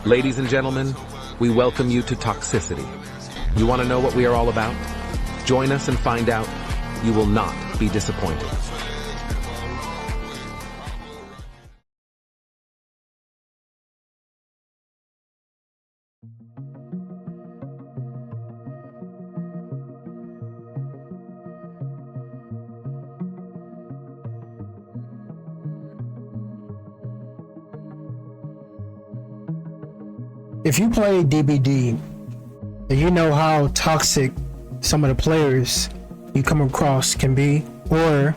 Ladies and gentlemen, we welcome you to Toxicity. You want to know what we are all about? Join us and find out. You will not be disappointed. If you play DBD, then you know how toxic some of the players you come across can be, or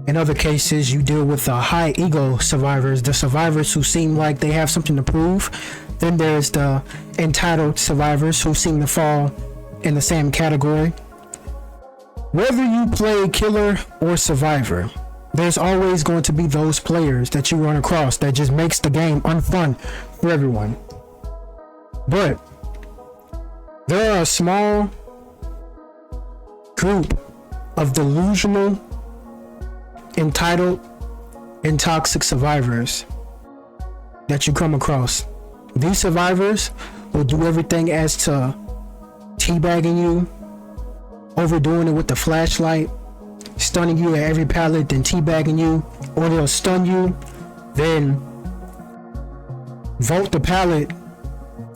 in other cases you deal with the high ego survivors, the survivors who seem like they have something to prove. Then there's the entitled survivors who seem to fall in the same category. Whether you play killer or survivor, there's always going to be those players that you run across that just makes the game unfun for everyone. But there are a small group of delusional, entitled, and toxic survivors that you come across. These survivors will do everything as to teabagging you, overdoing it with the flashlight, stunning you at every pallet, then teabagging you, or they'll stun you, then vote the pallet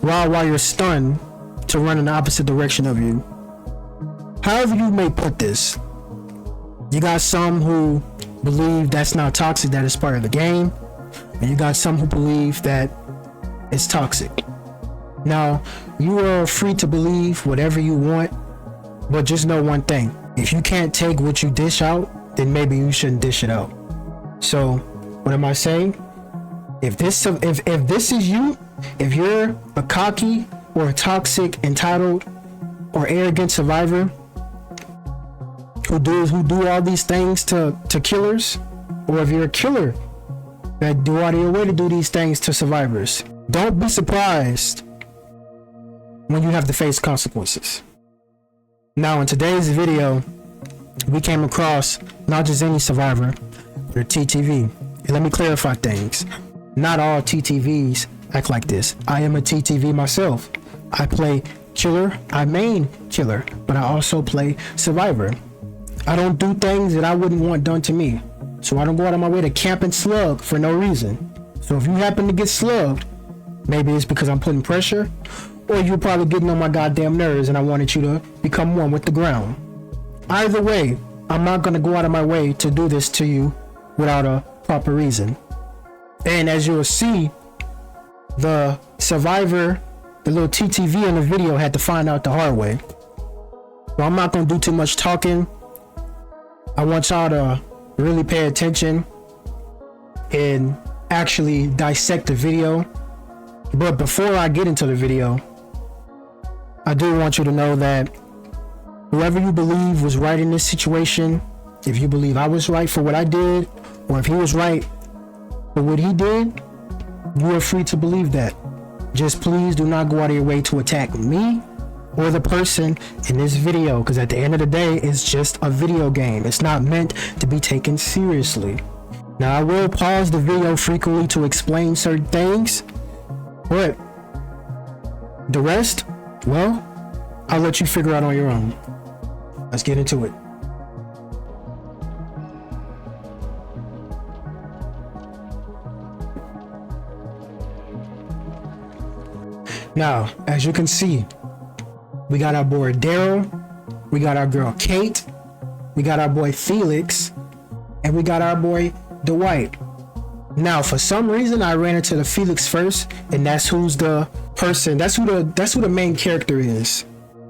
while you're stunned to run in the opposite direction of you. However you may put this, you got some who believe that's not toxic, that it's part of the game, and you got some who believe that it's toxic. Now, you are free to believe whatever you want, but just know one thing: if you can't take what you dish out, then maybe you shouldn't dish it out. So, what am I saying? If this is you, if you're a cocky or a toxic, entitled, or arrogant survivor who do all these things to killers, or if you're a killer that do out of your way to do these things to survivors, don't be surprised when you have to face consequences. Now, in today's video, we came across not just any survivor, but a TTV. And let me clarify things. Not all TTVs act like this. I am a TTV myself. I play killer, I main killer, but I also play survivor. I don't do things that I wouldn't want done to me. So I don't go out of my way to camp and slug for no reason. So if you happen to get slugged, maybe it's because I'm putting pressure, or you're probably getting on my goddamn nerves and I wanted you to become one with the ground. Either way, I'm not gonna go out of my way to do this to you without a proper reason. And as you will see, the survivor, the little TTV in the video, had to find out the hard way. So I'm not gonna do too much talking. I want y'all to really pay attention and actually dissect the video. But before I get into the video, I do want you to know that whoever you believe was right in this situation, if you believe I was right for what I did, or if he was right for what he did, you are free to believe that. Just please do not go out of your way to attack me or the person in this video, because at the end of the day, it's just a video game. It's not meant to be taken seriously. Now, I will pause the video frequently to explain certain things, but the rest, well, I'll let you figure out on your own. Let's get into it. Now, as you can see, we got our boy Daryl, we got our girl Kate, we got our boy Felix, and we got our boy Dwight. Now, for some reason, I ran into the Felix first, and that's who's the person, that's who the main character is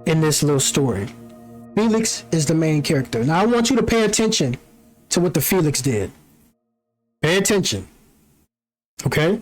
in this little story. Felix is the main character. Now, I want you to pay attention to what the Felix did. Pay attention. Okay?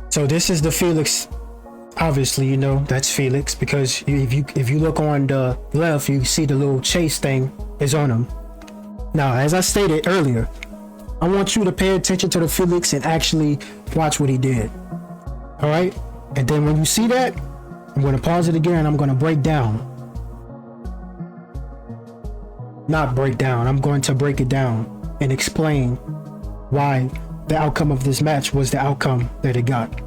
So this is the Felix. Obviously, you know that's Felix because if you look on the left, you see the little chase thing is on him. Now, as I stated earlier, I want you to pay attention to the Felix and actually watch what he did. All right, and then when you see that, I'm going to pause it again and I'm going to break down. Not break down. I'm going to break it down and explain why the outcome of this match was the outcome that it got.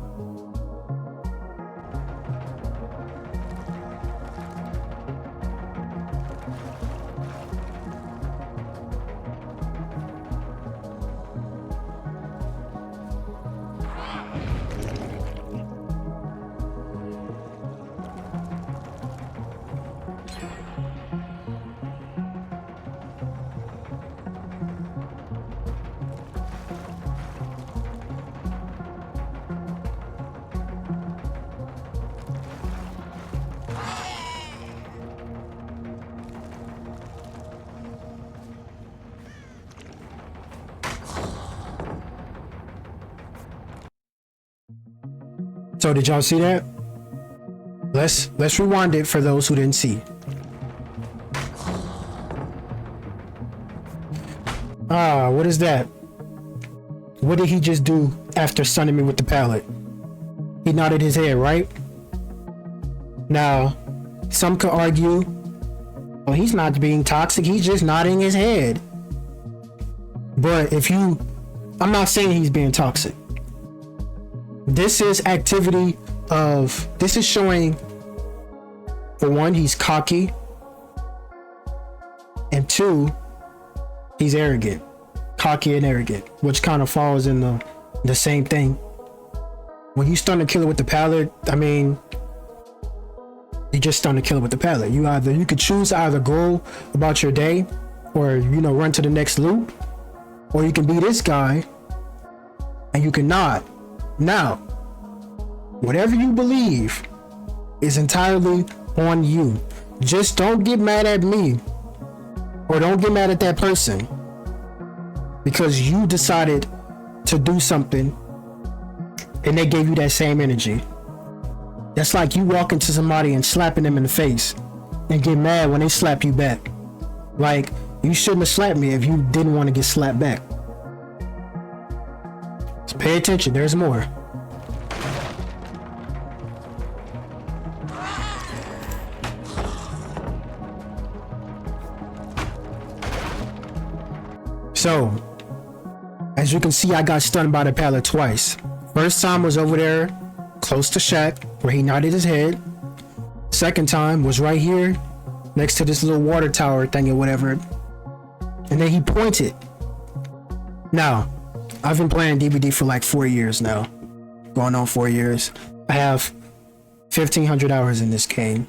So did y'all see that? Let's rewind it for those who didn't see. What is that? What did he just do after stunning me with the pallet? He nodded his head, right? Now, some could argue, well, he's not being toxic, he's just nodding his head. But I'm not saying he's being toxic. This is showing, for one, he's cocky, and two, he's arrogant. Cocky and arrogant, which kind of falls in the same thing. When you stun a killer with the pallet, I mean, you just stun a killer with the pallet. You could choose to either go about your day or, run to the next loop, or you can be this guy and you can nod. Now, whatever you believe is entirely on you. Just don't get mad at me or don't get mad at that person because you decided to do something and they gave you that same energy. That's like you walking to somebody and slapping them in the face and get mad when they slap you back. Like, you shouldn't have slapped me if you didn't want to get slapped back. So pay attention, there's more. So, as you can see, I got stunned by the pallet twice. First time was over there, close to Shaq, where he nodded his head. Second time was right here, next to this little water tower thing or whatever. And then he pointed. Now, I've been playing DBD for like 4 years now. Going on 4 years. I have 1,500 hours in this game.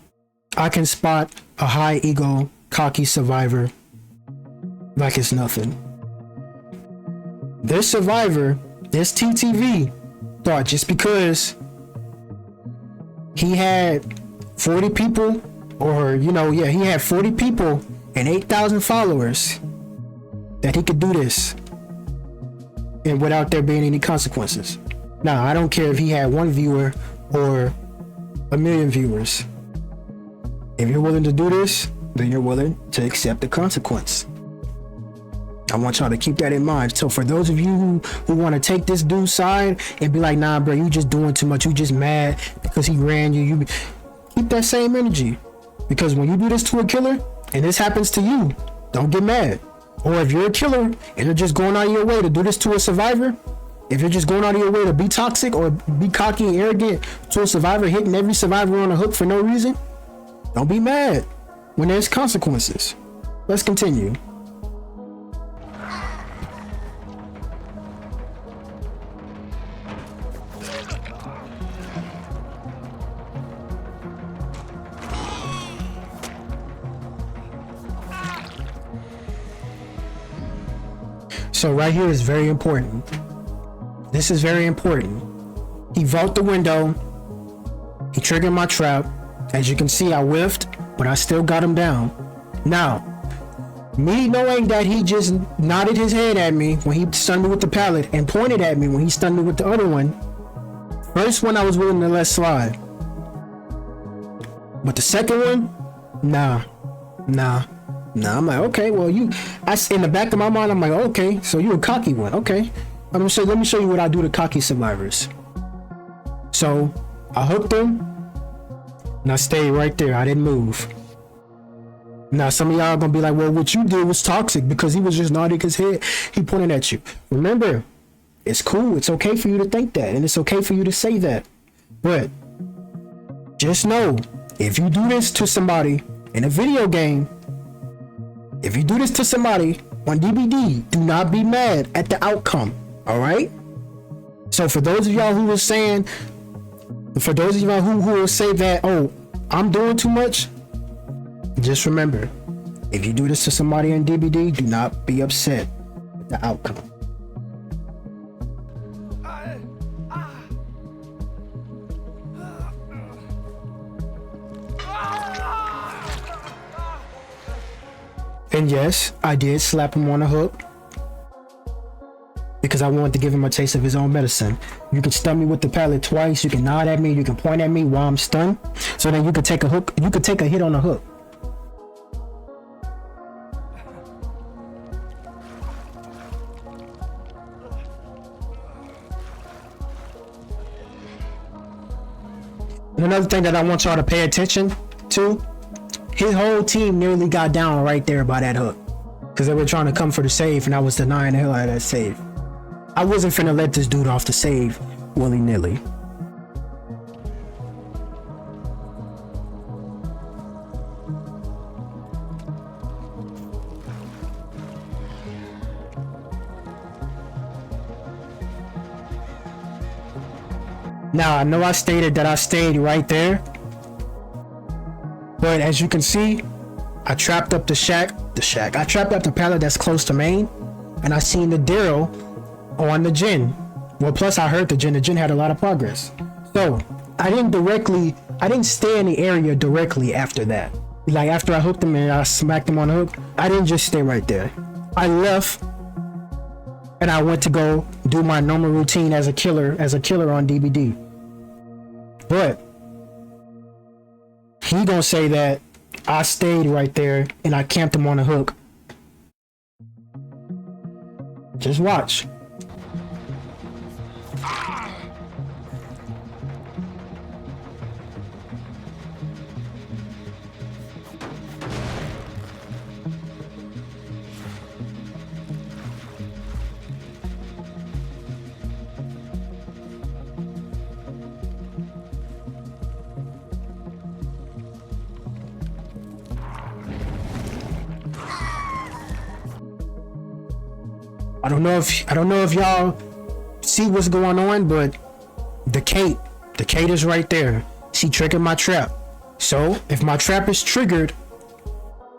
I can spot a high ego, cocky survivor like it's nothing. This survivor, this TTV, thought just because he had 40 people, or he had 40 people and 8,000 followers, that he could do this and without there being any consequences. Now, I don't care if he had 1 viewer or 1 million viewers. If you're willing to do this, then you're willing to accept the consequence. I want y'all to keep that in mind. So for those of you who want to take this dude's side and be like, nah, bro, you just doing too much. You just mad because he ran you. You keep that same energy. Because when you do this to a killer and this happens to you, don't get mad. Or if you're a killer and you're just going out of your way to do this to a survivor, if you're just going out of your way to be toxic or be cocky and arrogant to a survivor, hitting every survivor on a hook for no reason, don't be mad when there's consequences. Let's continue. So right here is very important. This is very important. He vaulted the window. He triggered my trap. As you can see, I whiffed, but I still got him down. Now, me knowing that he just nodded his head at me when he stunned me with the pallet and pointed at me when he stunned me with the other one, First one I was willing to let slide. But the second one, nah. I'm like, okay, well, in the back of my mind, I'm like, okay, so you a cocky one, okay. Let me show you what I do to cocky survivors. So I hooked him, and I stayed right there. I didn't move. Now some of y'all are gonna be like, well, what you did was toxic because he was just nodding his head. He pointed at you. Remember, it's cool. It's okay for you to think that, and it's okay for you to say that. But just know, if you do this to somebody in a video game, if you do this to somebody on DBD, do not be mad at the outcome. All right. So for those of y'all who will say that, oh, I'm doing too much, just remember, if you do this to somebody in DBD, do not be upset with the outcome. And yes, I did slap him on the hook because I wanted to give him a taste of his own medicine. You can stun me with the pallet twice. You can nod at me. You can point at me while I'm stunned. So then you could take a hook. You could take a hit on the hook. And another thing that I want y'all to pay attention to, his whole team nearly got down right there by that hook because they were trying to come for the save, and I was denying the hell out of that save. I wasn't finna let this dude off the save willy-nilly. Now, I know I stated that I stayed right there, but as you can see, I trapped up the shack. I trapped up the pallet that's close to main, and I seen the Daryl on the gen. Well, plus I heard the gen. The gen had a lot of progress. So I didn't stay in the area directly after that. Like after I hooked him and I smacked him on the hook, I didn't just stay right there. I left and I went to go do my normal routine as a killer on DBD. But he gonna say that I stayed right there and I camped him on the hook. Just watch. I don't know if y'all see what's going on, but the Kate is right there. She triggered my trap. So if my trap is triggered,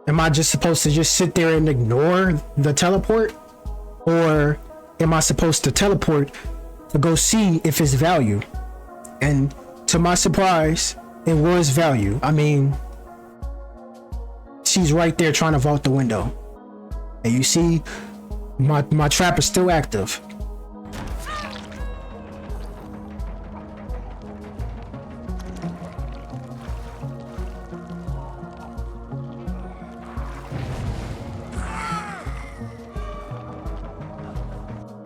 am I just supposed to just sit there and ignore the teleport? Or am I supposed to teleport to go see if it's value? And to my surprise, it was value. I mean, she's right there trying to vault the window. And you see, my trap is still active.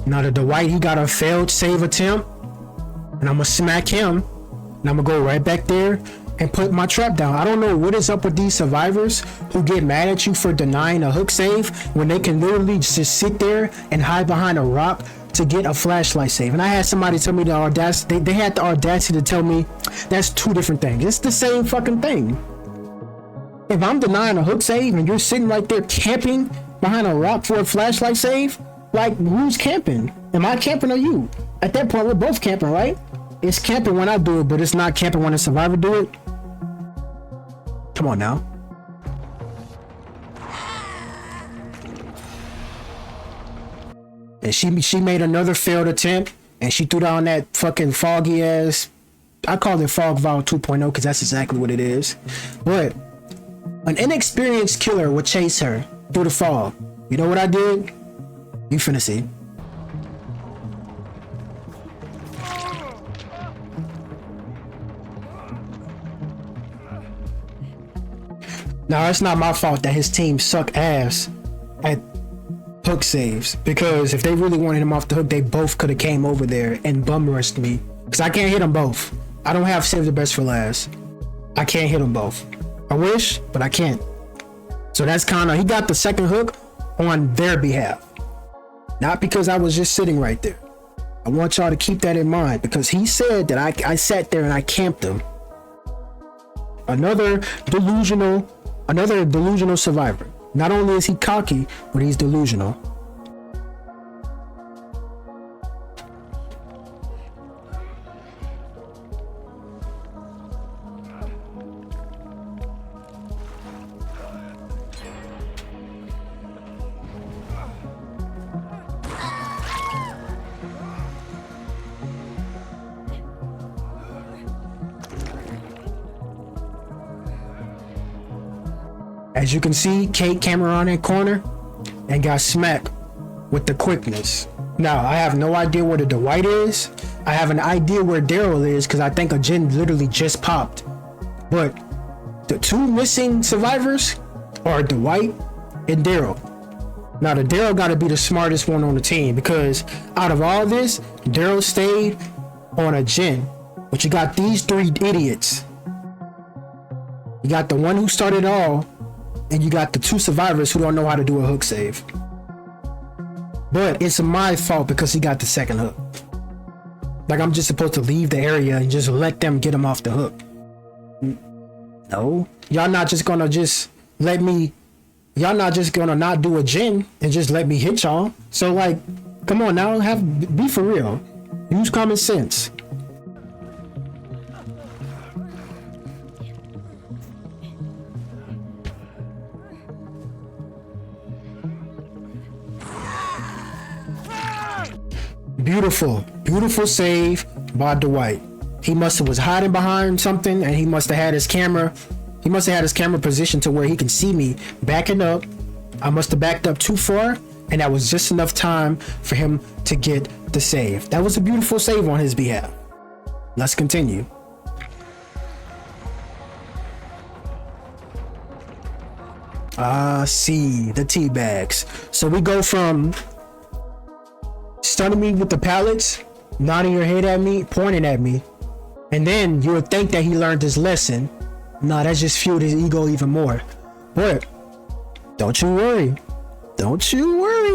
Now the Dwight, he got a failed save attempt, and I'm gonna smack him, and I'm gonna go right back there and put my trap down. I don't know what is up with these survivors who get mad at you for denying a hook save when they can literally just sit there and hide behind a rock to get a flashlight save. And I had somebody tell me the audacity, they had the audacity to tell me that's two different things. It's the same fucking thing. If I'm denying a hook save and you're sitting right there camping behind a rock for a flashlight save, like who's camping? Am I camping or you? At that point, we're both camping, right? It's camping when I do it, but it's not camping when a survivor do it. Come on now. And she made another failed attempt, and she threw down that fucking foggy ass. I call it Fog Vow 2.0 because that's exactly what it is. But an inexperienced killer would chase her through the fog. You know what I did? You finna see. Now, it's not my fault that his team suck ass at hook saves, because if they really wanted him off the hook, they both could have came over there and bum rushed me, because I can't hit them both. I don't have save the best for last. I can't hit them both. I wish, but I can't. So that's kind of, he got the second hook on their behalf, not because I was just sitting right there. I want y'all to keep that in mind, because he said that I sat there and I camped him. Another delusional survivor. Not only is he cocky, but he's delusional. As you can see, Kate came around that corner and got smacked with the quickness. Now, I have no idea where the Dwight is. I have an idea where Daryl is, because I think a gen literally just popped. But the two missing survivors are Dwight and Daryl. Now, the Daryl got to be the smartest one on the team, because out of all this, Daryl stayed on a gen. But you got these three idiots. You got the one who started all, and you got the two survivors who don't know how to do a hook save. But it's my fault because he got the second hook. Like, I'm just supposed to leave the area and just let them get him off the hook. No, y'all not just gonna let me, y'all not just gonna not do a gen and just let me hit y'all. So like, come on now, be for real. Use common sense. Beautiful save by Dwight. He must have was hiding behind something, and he must have had his camera positioned to where he can see me backing up. I must have backed up too far, and that was just enough time for him to get the save. That was a beautiful save on his behalf. Let's continue. See the tea bags. So we go from stunning me with the pallets, nodding your head at me, pointing at me, and then you would think that he learned his lesson. Nah, that just fueled his ego even more. But don't you worry,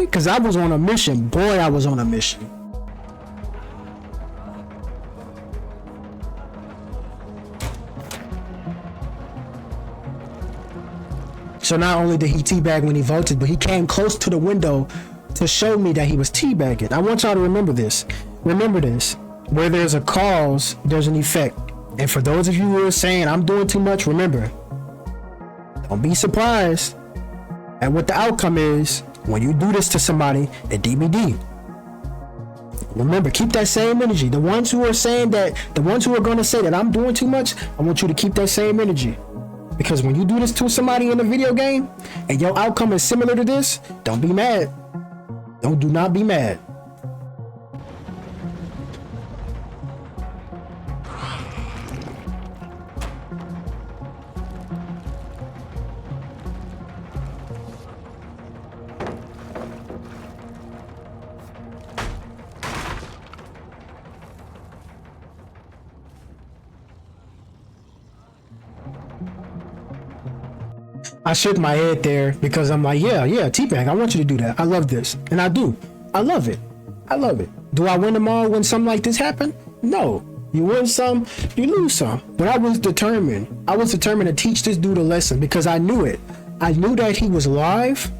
because I was on a mission. Boy, I was on a mission. So not only did he teabag when he voted, but he came close to the window to show me that he was teabagging. I want y'all to remember this. Remember this. Where there's a cause, there's an effect. And for those of you who are saying I'm doing too much, remember, don't be surprised at what the outcome is when you do this to somebody at DBD. Remember, keep that same energy. The ones who are going to say that I'm doing too much, I want you to keep that same energy. Because when you do this to somebody in a video game and your outcome is similar to this, don't be mad. Do not be mad. I shook my head there because I'm like, yeah, T-Bag, I want you to do that. I love this. And I do. I love it. Do I win them all when something like this happen? No. You win some, you lose some. But I was determined. To teach this dude a lesson because I knew it. I knew that he was live.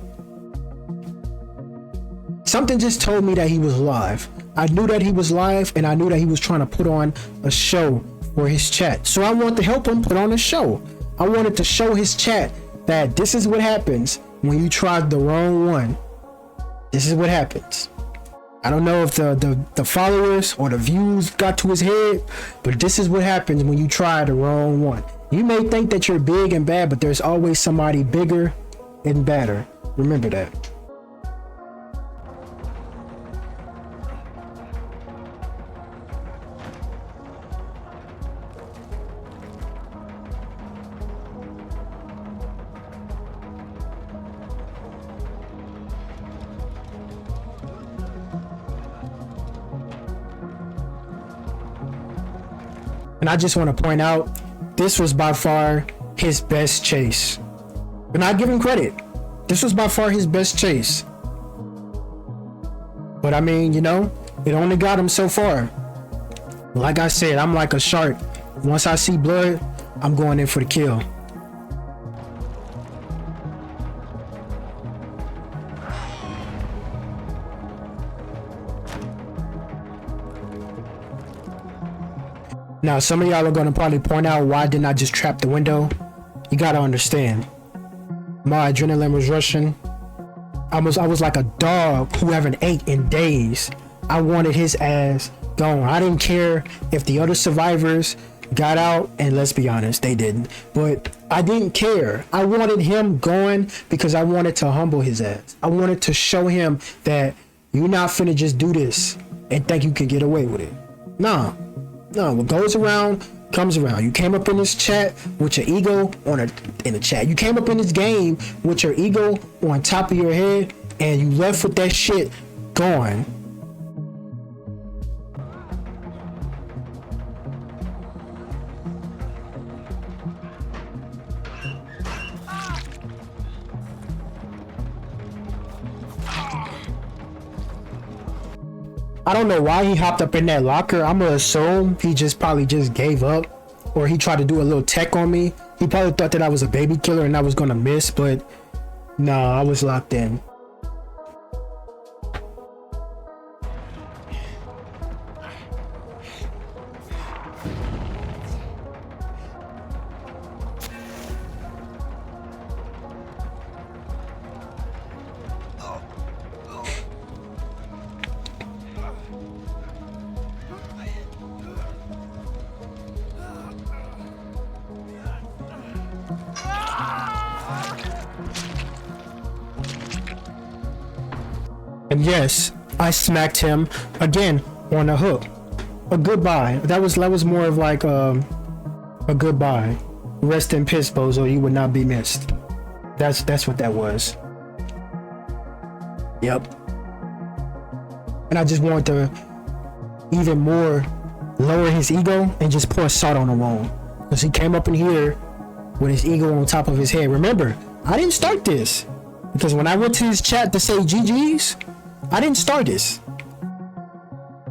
Something just told me that he was live. I knew that he was live, and I knew that he was trying to put on a show for his chat. So I wanted to help him put on a show. I wanted to show his chat that this is what happens when you try the wrong one. This is what happens. I don't know if the followers or the views got to his head, but this is what happens when you try the wrong one. You may think that you're big and bad, but there's always somebody bigger and badder. Remember that. And I just want to point out, this was by far his best chase. And I give him credit. This was by far his best chase. But I mean, you know, it only got him so far. Like I said, I'm like a shark. Once I see blood, I'm going in for the kill. Now, some of y'all are going to probably point out, why didn't I just trap the window? You got to understand. My adrenaline was rushing. I was like a dog who haven't ate in days. I wanted his ass gone. I didn't care if the other survivors got out, and let's be honest, they didn't. But I didn't care. I wanted him gone because I wanted to humble his ass. I wanted to show him that you're not finna just do this and think you can get away with it. Nah. No, what goes around comes around. You came up in this chat with your ego in the chat. You came up in this game with your ego on top of your head, and you left with that shit going. I don't know why he hopped up in that locker. I'm gonna assume he probably just gave up, or he tried to do a little tech on me. He probably thought that I was a baby killer and I was gonna miss, but no, I was locked in. And yes, I smacked him again on a hook. A goodbye. That was more of like a goodbye. Rest in peace, bozo. You would not be missed. That's what that was. Yep. And I just wanted to even more lower his ego and just pour salt on the wound, because he came up in here with his ego on top of his head. Remember, I didn't start this, because when I went to his chat to say GG's, I didn't start this.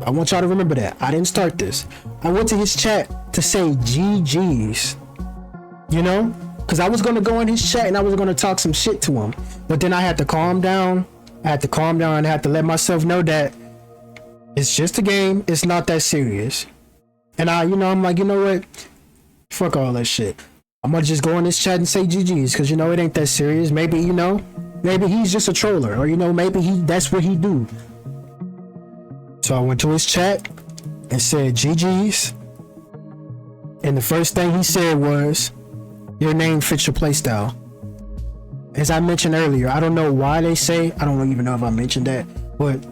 I want y'all to remember that. I didn't start this. I went to his chat to say GG's. You know? Because I was going to go in his chat and I was going to talk some shit to him. But then I had to calm down. I had to let myself know that it's just a game. It's not that serious. And I'm like, you know what? Fuck all that shit. I'm going to just go in this chat and say GG's, because, it ain't that serious. Maybe, maybe he's just a troller, or, maybe that's what he do. So I went to his chat and said GG's. And the first thing he said was, your name fits your playstyle. As I mentioned earlier, I don't know why they say, I don't even know if I mentioned that, but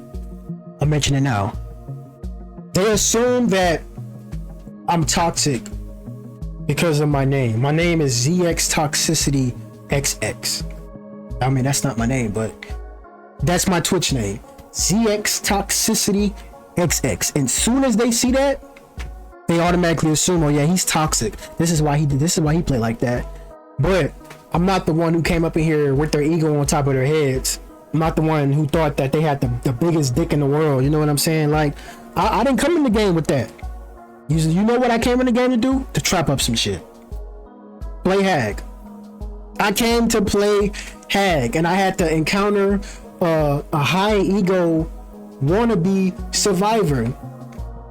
I'll mention it now. They assume that I'm toxic because of my name. My name is ZX Toxicity XX. I mean, that's not my name, but that's my Twitch name. ZX Toxicity XX. And soon as they see that, they automatically assume, oh yeah, he's toxic. This is why he played like that. But I'm not the one who came up in here with their ego on top of their heads. I'm not the one who thought that they had the biggest dick in the world. You know what I'm saying? Like, I didn't come in the game with that. You know what I came in the game to do? To trap up some shit. Play Hag. I came to play Hag, and I had to encounter a high ego wannabe survivor.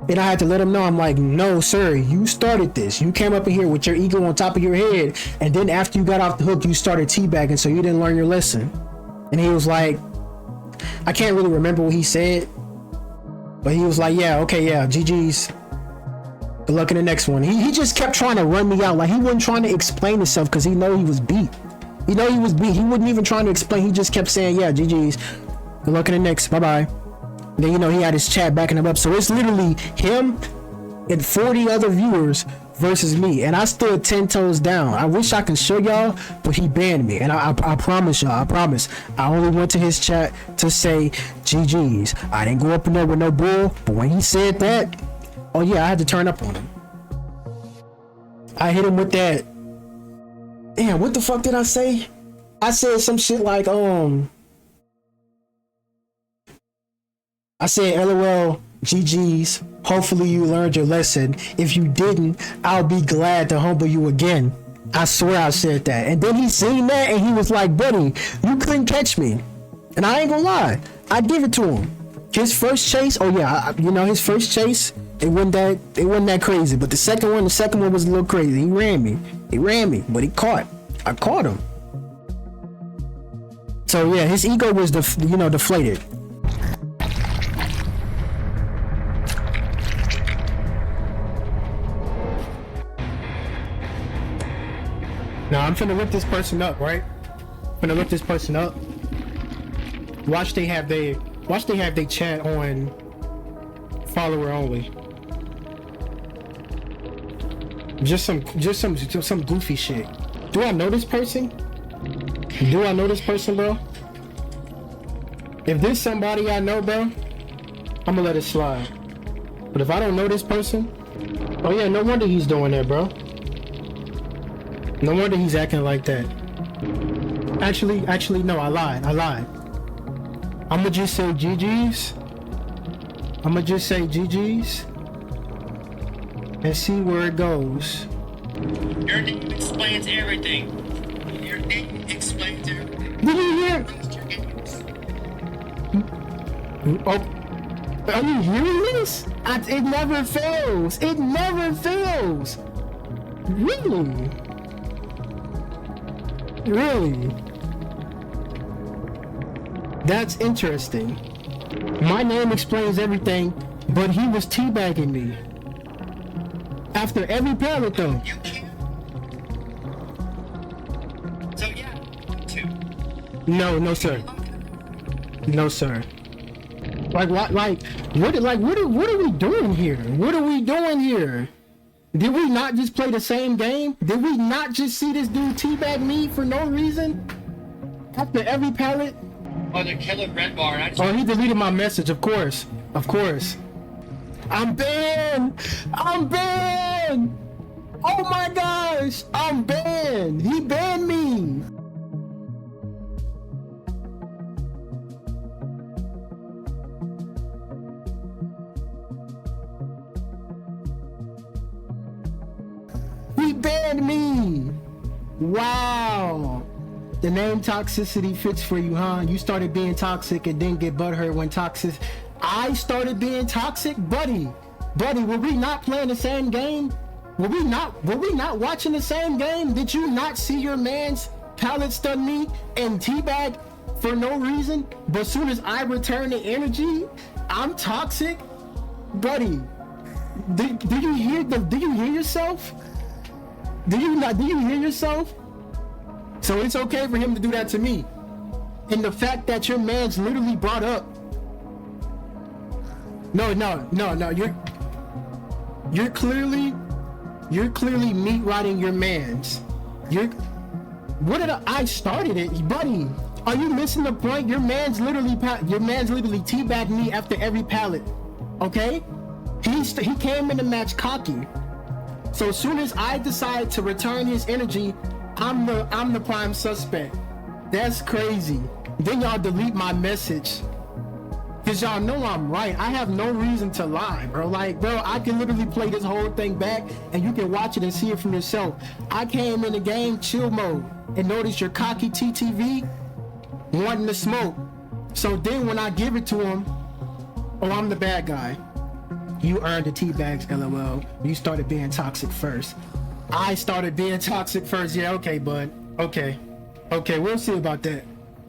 And I had to let him know, I'm like, no, sir, you started this. You came up in here with your ego on top of your head, and then after you got off the hook, you started teabagging, so you didn't learn your lesson. And he was like, I can't really remember what he said, but he was like, yeah, okay, yeah, GG's. Good luck in the next one. He just kept trying to run me out. Like, he wasn't trying to explain himself because he know he was beat. He wasn't even trying to explain. He just kept saying, yeah, GG's. Good luck in the next. Bye-bye. And then, he had his chat backing him up. So it's literally him and 40 other viewers versus me. And I stood 10 toes down. I wish I could show y'all, but he banned me. And I promise y'all, I only went to his chat to say GG's. I didn't go up in there with no bull. But when he said that, oh yeah, I had to turn up on him. I hit him with that. Damn, what the fuck did I say? I said some shit like, I said, LOL, GG's. Hopefully you learned your lesson. If you didn't, I'll be glad to humble you again. I swear I said that. And then he seen that and he was like, buddy, you couldn't catch me. And I ain't gonna lie, I give it to him. His first chase, oh yeah, his first chase, it wasn't that crazy. But the second one was a little crazy. He ran me, but I caught him. So yeah, his ego was deflated. Now I'm finna look this person up, right? Watch they have they chat on follower only. Just some goofy shit. Do I know this person? Bro? If there's somebody I know, bro, I'm gonna let it slide. But if I don't know this person, oh yeah, no wonder he's doing that, bro. No wonder he's acting like that. Actually, no, I lied. I'ma just say GG's. And see where it goes. Your name explains everything. Did you hear? Oh, are you hearing this? It never fails. Really? That's interesting. My name explains everything, but he was teabagging me. After every pallet though. You can't. So yeah, two. No sir. What are we doing here? Did we not just play the same game? Did we not just see this dude teabag me for no reason? After every pallet? Oh, they're killing Red Bar. Oh, he deleted my message, of course. I'm banned! Oh my gosh! I'm banned! He banned me! He banned me! Wow! The name toxicity fits for you, huh? You started being toxic and then get butthurt when toxic. I started being toxic? Buddy, were we not playing the same game? Were we not watching the same game? Did you not see your man's pallet stun me and teabag for no reason? But as soon as I return the energy, I'm toxic? Buddy, do you hear yourself? Do you hear yourself? So it's okay for him to do that to me. And the fact that your man's literally brought up. No, you're clearly meat rotting your man's. I started it, buddy. Are you missing the point? Your man's literally teabagged me after every pallet. Okay? He came in the match cocky. So as soon as I decide to return his energy, I'm the prime suspect. That's crazy. Then y'all delete my message. Cause y'all know I'm right. I have no reason to lie, bro. Like, bro, I can literally play this whole thing back and you can watch it and see it from yourself. I came in the game chill mode and noticed your cocky TTV wanting to smoke. So then when I give it to him, oh, I'm the bad guy. You earned the teabags, LOL. You started being toxic first. I started being toxic first. Yeah, okay, bud. Okay, we'll see about that.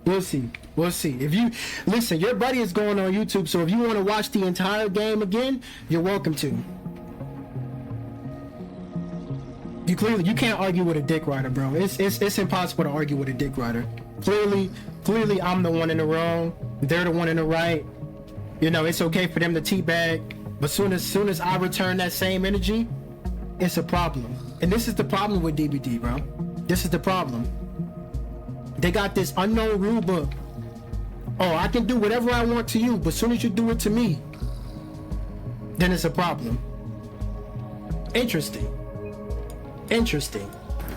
We'll see. If you listen, your buddy is going on YouTube, so if you want to watch the entire game again, you're welcome to. You can't argue with a dick rider, bro. It's impossible to argue with a dick rider. Clearly, I'm the one in the wrong. They're the one in the right. You know, it's okay for them to teabag, but soon as I return that same energy, it's a problem. And this is the problem with DBD, bro. This is the problem. They got this unknown rule book. Oh, I can do whatever I want to you, but as soon as you do it to me, then it's a problem. Interesting. Interesting.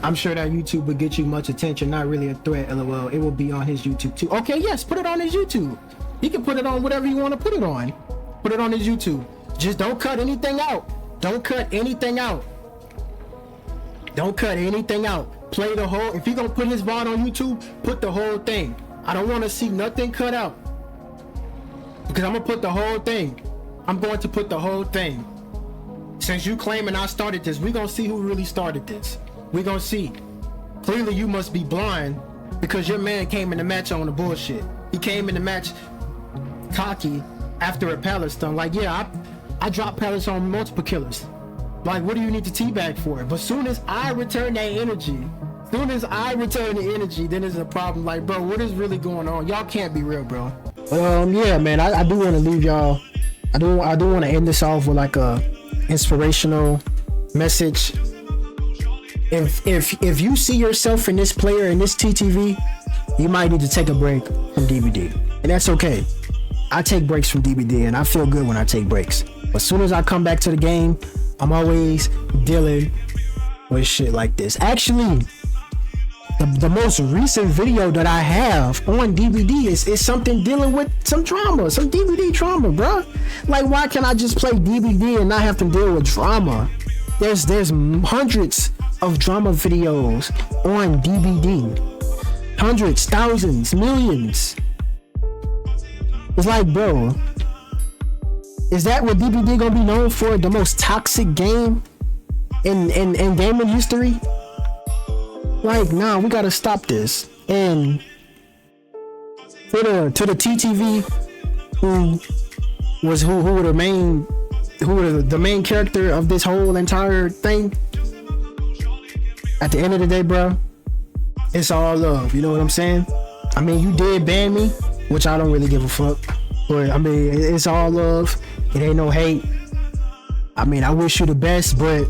I'm sure that YouTube would get you much attention. Not really a threat, LOL. It will be on his YouTube too. Okay, yes, put it on his YouTube. He can put it on whatever you want to put it on. Put it on his YouTube. Just don't cut anything out. Don't cut anything out. Don't cut anything out. Play the whole. If you're gonna put his VOD on YouTube, put the whole thing. I don't want to see nothing cut out. Because I'm gonna put the whole thing. I'm going to put the whole thing. Since you claiming I started this, we gonna see who really started this. We gonna see. Clearly you must be blind because your man came in the match on the bullshit. He came in the match cocky after a palace stun. Like, yeah, I dropped palace on multiple killers. Like, what do you need to teabag for? But soon as I return that energy, then it's a problem. Like, bro, what is really going on? Y'all can't be real, bro. Yeah, man, I do want to leave y'all. I do want to end this off with like a inspirational message. If you see yourself in this player in this TTV, you might need to take a break from DBD, and that's okay. I take breaks from DBD, and I feel good when I take breaks. But as soon as I come back to the game, I'm always dealing with shit like this. Actually, the most recent video that I have on DVD is something dealing with some drama, some DVD trauma, bro. Like, why can't I just play DVD and not have to deal with drama? There's hundreds of drama videos on DVD. Hundreds, thousands, millions. It's like, bro, is that what DBD gonna be known for? The most toxic game in gaming history? Like, nah, we gotta stop this. And to the TTV, who were the main character of this whole entire thing. At the end of the day, bro, it's all love. You know what I'm saying? I mean, you did ban me, which I don't really give a fuck. But I mean, it's all love. It ain't no hate. I mean, I wish you the best, but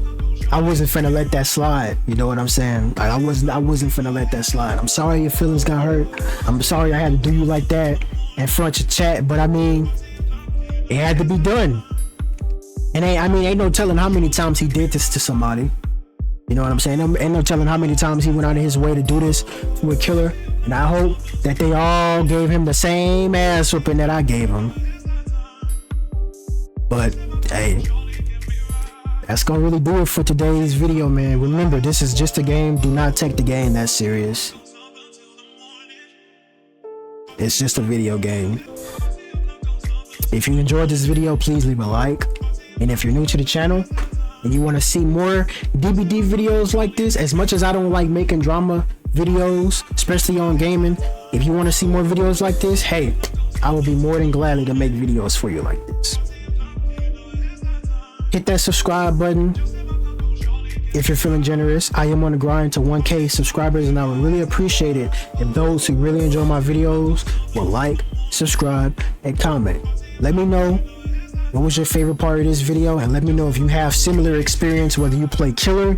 I wasn't finna let that slide. You know what I'm saying? Like, I wasn't finna let that slide. I'm sorry your feelings got hurt. I'm sorry I had to do you like that in front of chat, but I mean, it had to be done. And ain't no telling how many times he did this to somebody. You know what I'm saying? Ain't no telling how many times he went out of his way to do this to a killer. And I hope that they all gave him the same ass whooping that I gave him. But hey, that's gonna really do it for today's video, man. Remember, this is just a game. Do not take the game that serious. It's just a video game. If you enjoyed this video, please leave a like. And if you're new to the channel and you want to see more DBD videos like this, as much as I don't like making drama videos, especially on gaming, if you want to see more videos like this, hey, I will be more than gladly to make videos for you like this. Hit that subscribe button if you're feeling generous. I am on the grind to 1K subscribers, and I would really appreciate it if those who really enjoy my videos will like, subscribe, and comment. Let me know what was your favorite part of this video, and let me know if you have similar experience, whether you play killer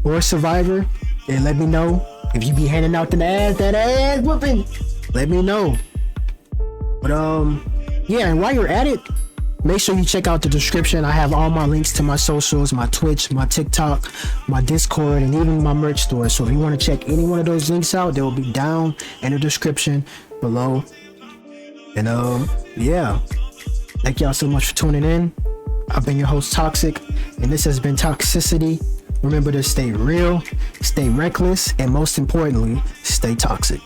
or survivor, and let me know if you be handing out that ass whooping. Let me know. But yeah, and while you're at it, make sure you check out the description. I have all my links to my socials, my Twitch, my TikTok, my Discord, and even my merch store. So if you want to check any one of those links out, they will be down in the description below. And yeah, thank y'all so much for tuning in. I've been your host, Toxic, and this has been Toxicity. Remember to stay real, stay reckless, and most importantly, stay toxic.